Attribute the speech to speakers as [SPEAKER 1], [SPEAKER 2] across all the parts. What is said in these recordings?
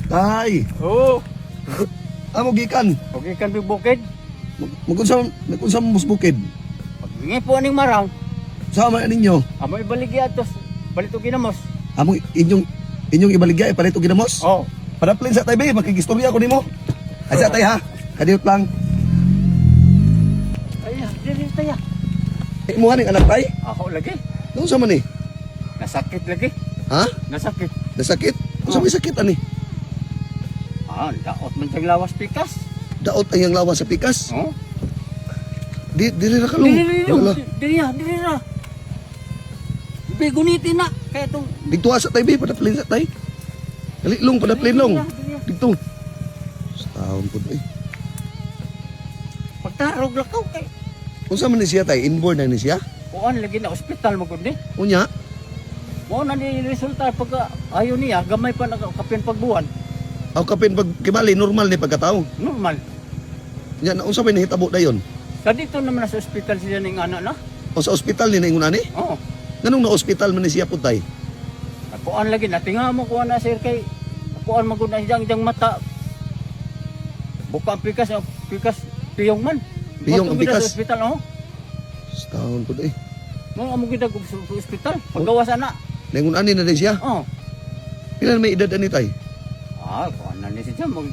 [SPEAKER 1] Tay,
[SPEAKER 2] Oo.
[SPEAKER 1] amo gikan.
[SPEAKER 2] Okay kan bukid.
[SPEAKER 1] Magunsa mo musbukid.
[SPEAKER 2] Paghingi po aning marang.
[SPEAKER 1] Sama ninyo.
[SPEAKER 2] Amoy baligya atos. Balito ginamos.
[SPEAKER 1] Amo inyong ibaligya ipalit og ginamos.
[SPEAKER 2] Oh.
[SPEAKER 1] Padaplin sa tay be, makigistorya ko nimo. Ay sa tay ha. Kadiyot lang.
[SPEAKER 2] Ay, dili tayo.
[SPEAKER 1] Imo haning anak tay.
[SPEAKER 2] Ako lagi.
[SPEAKER 1] Nung sa man ni?
[SPEAKER 2] Nasakit lagi.
[SPEAKER 1] Ha?
[SPEAKER 2] Nasakit.
[SPEAKER 1] Nasakit? Unsa may sakit ani?
[SPEAKER 2] Daot man tag lawas pikas.
[SPEAKER 1] Daot ang lawas sa pikas.
[SPEAKER 2] Oh.
[SPEAKER 1] Dili ra kalong. Wala.
[SPEAKER 2] Dili na. Bigunitin na kaya itong
[SPEAKER 1] Dito sa tay be, padaplin sa tay. Dali long, padaplin long. Dito. Sa taon pud eh.
[SPEAKER 2] pagtarog lakaw kay
[SPEAKER 1] Unsa man ni siya tay? Inborn na ni siya?
[SPEAKER 2] kuan lagi na ospital mo gud ni.
[SPEAKER 1] Unya,
[SPEAKER 2] Mo na ni resulta pagka ayo niya gamay pa nakapin pagbuwan.
[SPEAKER 1] aw kapin pag kimali normal ni pagkatao.
[SPEAKER 2] Normal.
[SPEAKER 1] Nya na unsa may nahitabo dayon?
[SPEAKER 2] Sa dito naman sa ospital siya ning anak na.
[SPEAKER 1] O sa ospital ni ingon ani?
[SPEAKER 2] Oo.
[SPEAKER 1] Nganong na ospital man ni siya pud tay?
[SPEAKER 2] Kuan lagi na tinga mo kuan na sir kay kuan magud na siyang mata. Buka ang pikas piyong man.
[SPEAKER 1] Piyong ang
[SPEAKER 2] Bato gid
[SPEAKER 1] pikas?
[SPEAKER 2] Sa ospital oh.
[SPEAKER 1] Sa taon pud eh.
[SPEAKER 2] Mo amo gid sa ospital paggawas ana.
[SPEAKER 1] Ningon ani na din siya.
[SPEAKER 2] Oh.
[SPEAKER 1] Pila na may edad ani tay?
[SPEAKER 2] Kuan na ni siya mo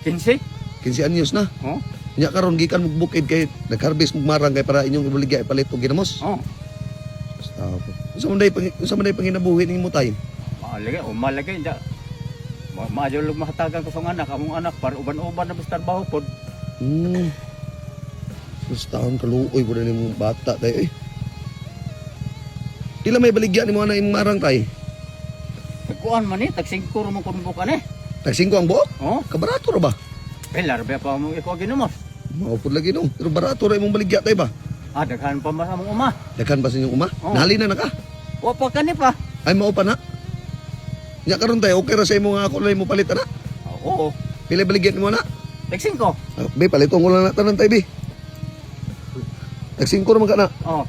[SPEAKER 2] 15.
[SPEAKER 1] 15 anyos na.
[SPEAKER 2] Oh.
[SPEAKER 1] Nya karon gikan mo bukid kay nag-harvest mo marang kay para inyong ibaligya ipalit og ginamos.
[SPEAKER 2] Oh.
[SPEAKER 1] Sa taon pud. Unsa man day panginabuhi nimo tay?
[SPEAKER 2] Umalagay da. Maayo lug mahatagan ko sa anak, among anak para uban-uban na basta trabaho pod.
[SPEAKER 1] Sa taon kaluoy pud nimo bata tay eh. Pila may baligya nimo ana imong marang tay?
[SPEAKER 2] Kuan man ni tag 5 mo kun bukan eh.
[SPEAKER 1] Tag 5 ang buok?
[SPEAKER 2] Oh.
[SPEAKER 1] Kabarato ra ba?
[SPEAKER 2] Pelar ba pa mo iko ginumos.
[SPEAKER 1] Mao pud lagi no. Pero barato ra imong baligya tay ba?
[SPEAKER 2] Daghan pa mas among uma.
[SPEAKER 1] Daghan ba sa inyong uma?
[SPEAKER 2] Oh.
[SPEAKER 1] Nahali na ka?
[SPEAKER 2] Wa pa kani pa.
[SPEAKER 1] Ay mao pa na. Nya karon tay okay ra sa imo nga ako lay mo palit na.
[SPEAKER 2] Oo.
[SPEAKER 1] Pila baligya nimo na?
[SPEAKER 2] Tag 5.
[SPEAKER 1] Be paliton ko lang na tanan tay be. Tag 5 ra man ka na.
[SPEAKER 2] Oh.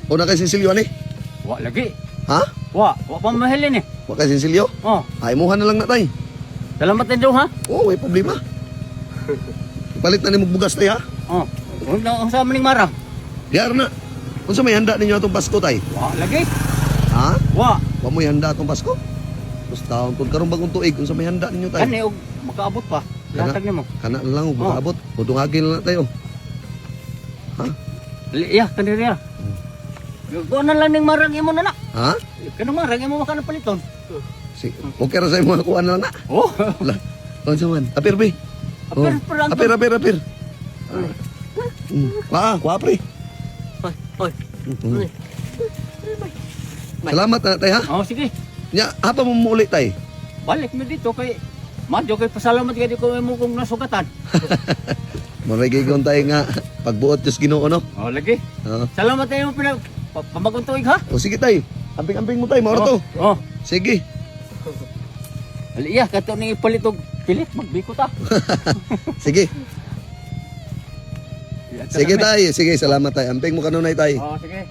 [SPEAKER 1] O na kay Cecilio ani?
[SPEAKER 2] Wa lagi.
[SPEAKER 1] Ha?
[SPEAKER 2] Wa pa mahalin eh.
[SPEAKER 1] Wa kay Cecilio?
[SPEAKER 2] Oh.
[SPEAKER 1] Ay muhan na lang na tay.
[SPEAKER 2] Salamat din daw ha.
[SPEAKER 1] Oo, may problema. Palit na nimo bugas tay ha.
[SPEAKER 2] Oh. Ang sa maning marang.
[SPEAKER 1] Diyar na. Unsa may handa ninyo atong Pasko tay?
[SPEAKER 2] Wa lagi.
[SPEAKER 1] Ha?
[SPEAKER 2] Wa.
[SPEAKER 1] Wa mo handa atong Pasko? Basta taon pud karon bagong tuig unsa may handa ninyo tay?
[SPEAKER 2] Kani og makaabot pa. Latag nimo.
[SPEAKER 1] Kana na lang ug makaabot. Pudungagin lang na tayo. Ha?
[SPEAKER 2] Iya kani riya. Go na lang ning marang imo na na.
[SPEAKER 1] Ha?
[SPEAKER 2] Kanang marang imo maka na paliton.
[SPEAKER 1] Si, okay ra sa imo kuan na lang na.
[SPEAKER 2] Oh.
[SPEAKER 1] Wala. Unsa man? Apir be.
[SPEAKER 2] Apir, perang-
[SPEAKER 1] Apir. Kuha pre.
[SPEAKER 2] Oy.
[SPEAKER 1] Salamat na tay ha.
[SPEAKER 2] Oh sige.
[SPEAKER 1] Nya hapa mo muli tay.
[SPEAKER 2] Balik mo dito kay madyo kay pasalamat kay ko mo kung nasugatan.
[SPEAKER 1] Marigay gon tay nga pagbuot Dios Ginoo no.
[SPEAKER 2] Oh lagi.
[SPEAKER 1] Oo.
[SPEAKER 2] Salamat tayo pamagong tuig ha.
[SPEAKER 1] O sige tay. Amping-amping mo tay mo to.
[SPEAKER 2] Oh.
[SPEAKER 1] Sige.
[SPEAKER 2] Aliya kato ni ipalit og pilit magbiko ta.
[SPEAKER 1] Sige. Sige tay. Sige, salamat tay. Amping mo kanunay tay.
[SPEAKER 2] Oh sige.